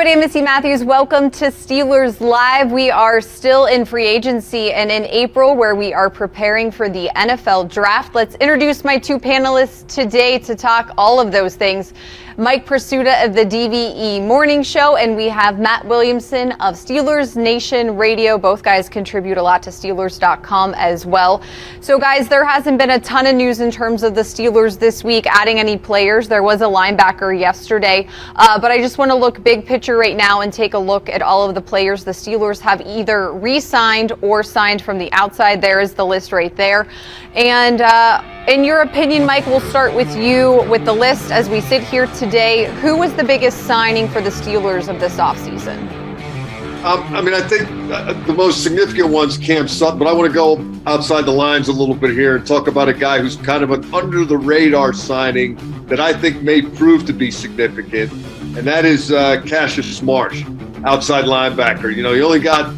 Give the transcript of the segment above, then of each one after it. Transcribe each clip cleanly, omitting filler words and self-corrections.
everybody, Missi Matthews. Welcome to Steelers Live. We are still in free agency and in April, where we are preparing for the NFL draft. Let's introduce my two panelists today to talk all of those things. Mike Prisuta of the DVE Morning Show, and we have Matt Williamson of Steelers Nation Radio. Both guys contribute a lot to Steelers.com as well. So guys, there hasn't been a ton of news in terms of the Steelers this week adding any players. There was a linebacker yesterday, but I just want to look big picture right now and take a look at all of the players the Steelers have either re-signed or signed from the outside. There is the list right there. And in your opinion, Mike, we'll start with you with the list as we sit here today. Who was the biggest signing for the Steelers of this offseason? I think the most significant one's Cam Sutton, but I want to go outside the lines a little bit here and talk about a guy who's kind of an under-the-radar signing that I think may prove to be significant, and that is Cassius Marsh, outside linebacker. You know, he only got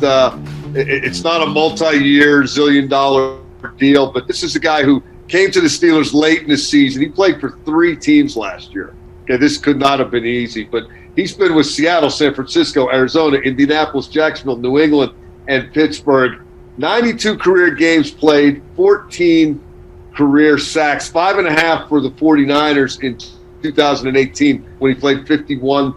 it's not a multi-year, zillion-dollar deal, but this is a guy who came to the Steelers late in the season. He played for 3 teams last year. Okay, this could not have been easy, but he's been with Seattle, San Francisco, Arizona, Indianapolis, Jacksonville, New England, and Pittsburgh. 92 career games played, 14 career sacks, 5.5 for the 49ers in 2018 when he played 51%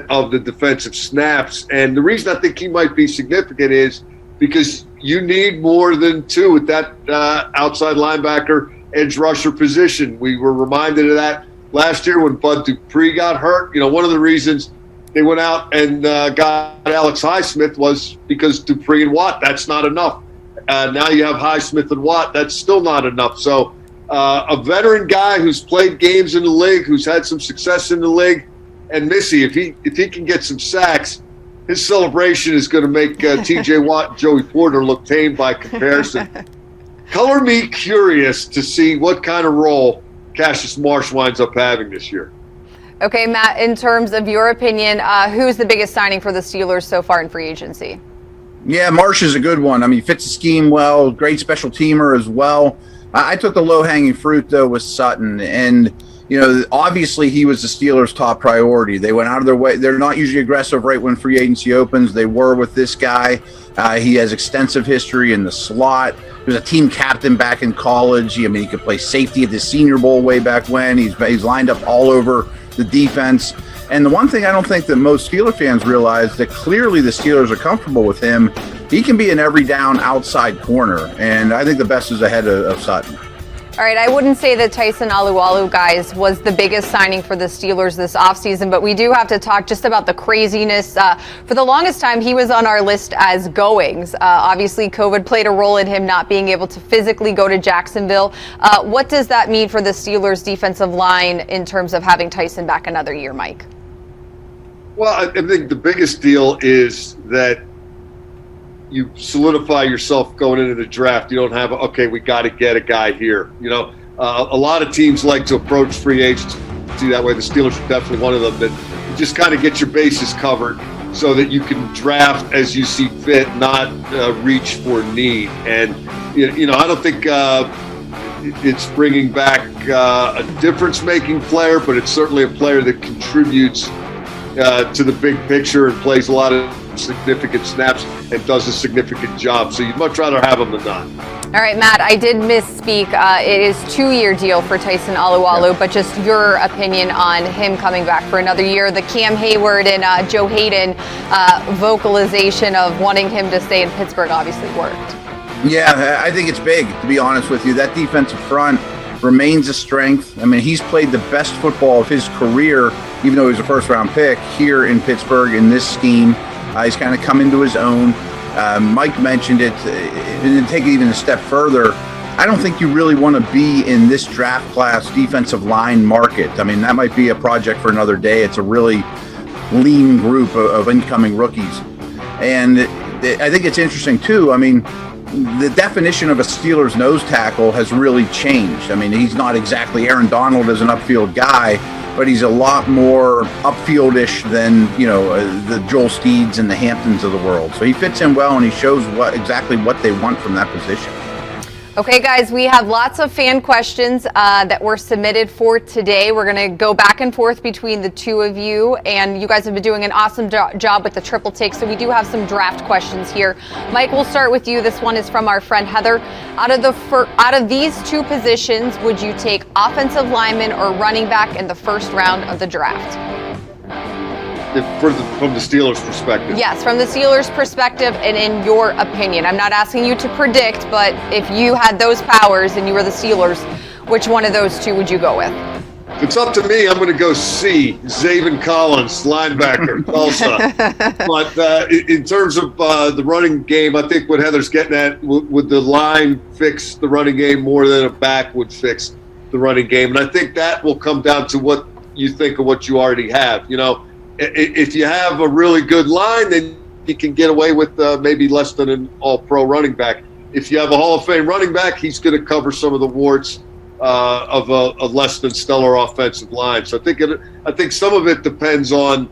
of the defensive snaps. And the reason I think he might be significant is because you need more than 2 at that outside linebacker edge rusher position. We were reminded of that last year when Bud Dupree got hurt. You know, one of the reasons they went out and got Alex Highsmith was because Dupree and Watt, that's not enough. Now you have Highsmith and Watt, that's still not enough. So a veteran guy who's played games in the league, who's had some success in the league, and Missy, if he can get some sacks, his celebration is going to make T.J. Watt and Joey Porter look tame by comparison. Color me curious to see what kind of role Cassius Marsh winds up having this year. Okay, Matt, in terms of your opinion, who's the biggest signing for the Steelers so far in free agency? Yeah, Marsh is a good one. I mean, he fits the scheme well, great special teamer as well. I took the low-hanging fruit, though, with Sutton, and you know, obviously he was the Steelers' top priority. They went out of their way. They're not usually aggressive right when free agency opens. They were with this guy. He has extensive history in the slot. He was a team captain back in college. He could play safety at the Senior Bowl way back when. He's lined up all over the defense. And the one thing I don't think that most Steeler fans realize, that clearly the Steelers are comfortable with him. He can be an every down outside corner, and I think the best is ahead of Sutton. All right, I wouldn't say that Tyson Alualu, guys, was the biggest signing for the Steelers this offseason, but we do have to talk just about the craziness. For the longest time, he was on our list as goings. Obviously, COVID played a role in him not being able to physically go to Jacksonville. What does that mean for the Steelers' defensive line in terms of having Tyson back another year, Mike? Well, I think the biggest deal is that you solidify yourself going into the draft. You don't have, okay, we got to get a guy here. You know, a lot of teams like to approach free agency that way. The Steelers are definitely one of them, that you just kind of get your bases covered so that you can draft as you see fit, not reach for need. And, you know, I don't think it's bringing back a difference-making player, but it's certainly a player that contributes to the big picture and plays a lot of significant snaps and does a significant job. So you'd much rather have him than not. All right, Matt, I did misspeak. It is 2-year deal for Tyson Alualu, but just your opinion on him coming back for another year. The Cam Hayward and Joe Hayden vocalization of wanting him to stay in Pittsburgh obviously worked. Yeah, I think it's big, to be honest with you. That defensive front remains a strength. I mean, he's played the best football of his career, even though he was a first-round pick, here in Pittsburgh in this scheme. He's kind of come into his own. Mike mentioned it. And take it even a step further, I don't think you really want to be in this draft class defensive line market. I mean, that might be a project for another day. It's a really lean group of incoming rookies. And I think it's interesting, too. I mean, the definition of a Steelers nose tackle has really changed. I mean, he's not exactly Aaron Donald as an upfield guy, but he's a lot more upfield-ish than, you know, the Joel Steeds and the Hamptons of the world. So he fits in well, and he shows exactly what they want from that position. Okay, guys, we have lots of fan questions that were submitted for today. We're going to go back and forth between the two of you, and you guys have been doing an awesome job with the triple take, so we do have some draft questions here. Mike, we'll start with you. This one is from our friend Heather. Out of these two positions, would you take offensive lineman or running back in the first round of the draft? From the Steelers' perspective. Yes, from the Steelers' perspective and in your opinion. I'm not asking you to predict, but if you had those powers and you were the Steelers, which one of those two would you go with? If it's up to me, I'm going to go C, Zaven Collins, linebacker, Tulsa. But in terms of the running game, I think what Heather's getting at, would the line fix the running game more than a back would fix the running game? And I think that will come down to what you think of what you already have. You know, if you have a really good line, then you can get away with maybe less than an all-pro running back. If you have a Hall of Fame running back, he's going to cover some of the warts of a less than stellar offensive line. So I think some of it depends on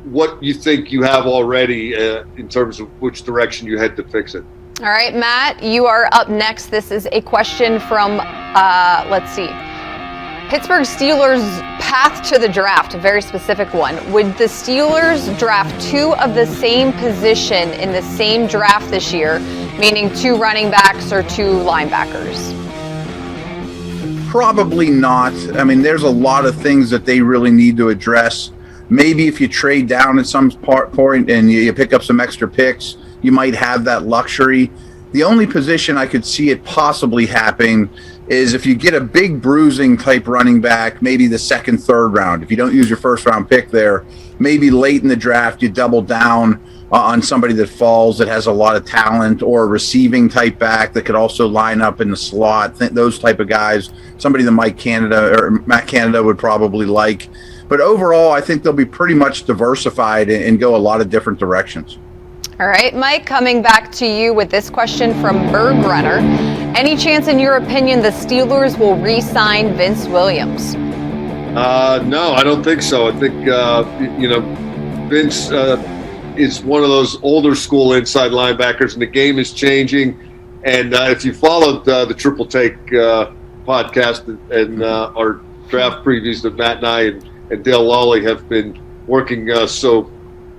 what you think you have already in terms of which direction you head to fix it. All right, Matt, you are up next. This is a question from, let's see, Pittsburgh Steelers path to the draft, a very specific one. Would the Steelers draft two of the same position in the same draft this year, meaning two running backs or two linebackers? Probably not. I mean, there's a lot of things that they really need to address. Maybe if you trade down at some point and you pick up some extra picks, you might have that luxury. The only position I could see it possibly happening is if you get a big bruising type running back, maybe the second, third round. If you don't use your first round pick there, maybe late in the draft you double down on somebody that falls that has a lot of talent, or a receiving type back that could also line up in the slot. Those type of guys, somebody that Matt Canada would probably like. But overall, I think they'll be pretty much diversified and go a lot of different directions. All right, Mike, coming back to you with this question from Berg Runner. Any chance, in your opinion, the Steelers will re-sign Vince Williams? No, I don't think so. I think, Vince is one of those older school inside linebackers, and the game is changing. And if you followed the Triple Take podcast and our draft previews that Matt and I and Dale Lawley have been working so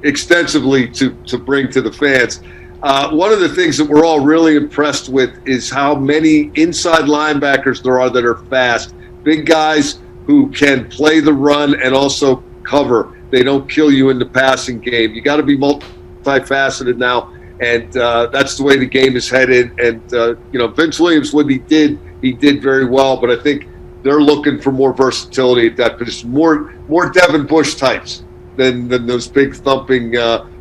extensively to bring to the fans. One of the things that we're all really impressed with is how many inside linebackers there are that are fast. Big guys who can play the run and also cover. They don't kill you in the passing game. You got to be multifaceted now, and that's the way the game is headed. And, Vince Williams, what he did very well, but I think they're looking for more versatility at that position, more Devin Bush types than those big thumping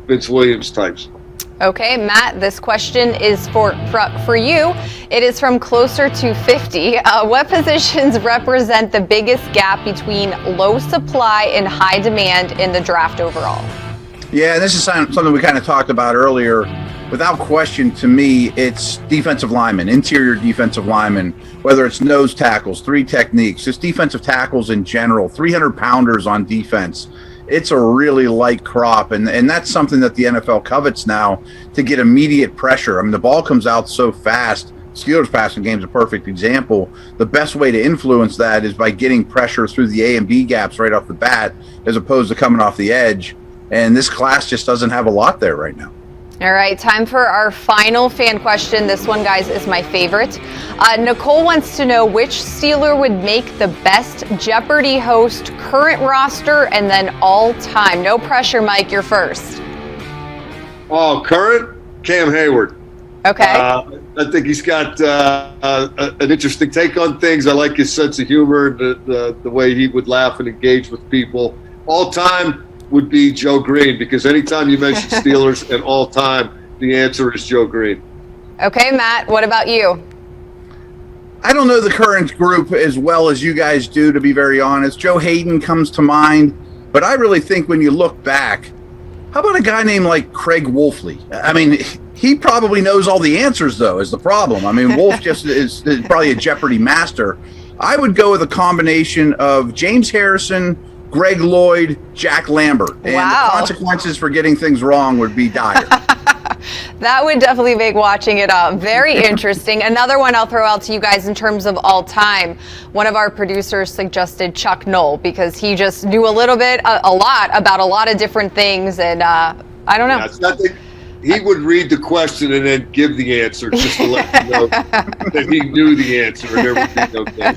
Vince Williams types. Okay, Matt, this question is for you. It is from Closer to 50. What positions represent the biggest gap between low supply and high demand in the draft overall? Yeah, this is something we kind of talked about earlier. Without question, to me, it's defensive linemen, interior defensive linemen, whether it's nose tackles, three techniques, just defensive tackles in general, 300-pounders on defense. It's a really light crop, and that's something that the NFL covets now, to get immediate pressure. I mean, the ball comes out so fast. Steelers passing game is a perfect example. The best way to influence that is by getting pressure through the A and B gaps right off the bat, as opposed to coming off the edge. And this class just doesn't have a lot there right now. All right, time for our final fan question. This one, guys, is my favorite. Nicole wants to know which Steeler would make the best Jeopardy host, current roster, and then all time. No pressure, Mike, you're first. Oh, current? Cam Hayward. Okay. I think he's got an interesting take on things. I like his sense of humor, the way he would laugh and engage with people. All time would be Joe Green, because anytime you mention Steelers and all time, the answer is Joe Green. Okay, Matt, what about you? I don't know the current group as well as you guys do, to be very honest. Joe Hayden comes to mind, but I really think when you look back, how about a guy named like Craig Wolfley? I mean, he probably knows all the answers, though, is the problem. I mean, Wolf just is probably a Jeopardy master. I would go with a combination of James Harrison, Greg Lloyd, Jack Lambert. And wow. The consequences for getting things wrong would be dire. That would definitely make watching it very interesting. Another one I'll throw out to you guys in terms of all time. One of our producers suggested Chuck Noll because he just knew a lot about a lot of different things, and I don't know. Yeah, it's nothing. He would read the question and then give the answer just to let you know that he knew the answer and everything okay.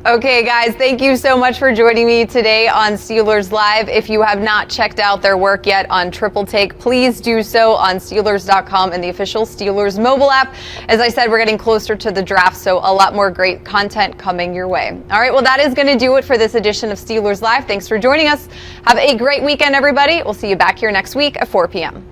Okay, guys, thank you so much for joining me today on Steelers Live. If you have not checked out their work yet on Triple Take, please do so on Steelers.com and the official Steelers mobile app. As I said, we're getting closer to the draft, so a lot more great content coming your way. All right, well, that is going to do it for this edition of Steelers Live. Thanks for joining us. Have a great weekend, everybody. We'll see you back here next week at 4 p.m.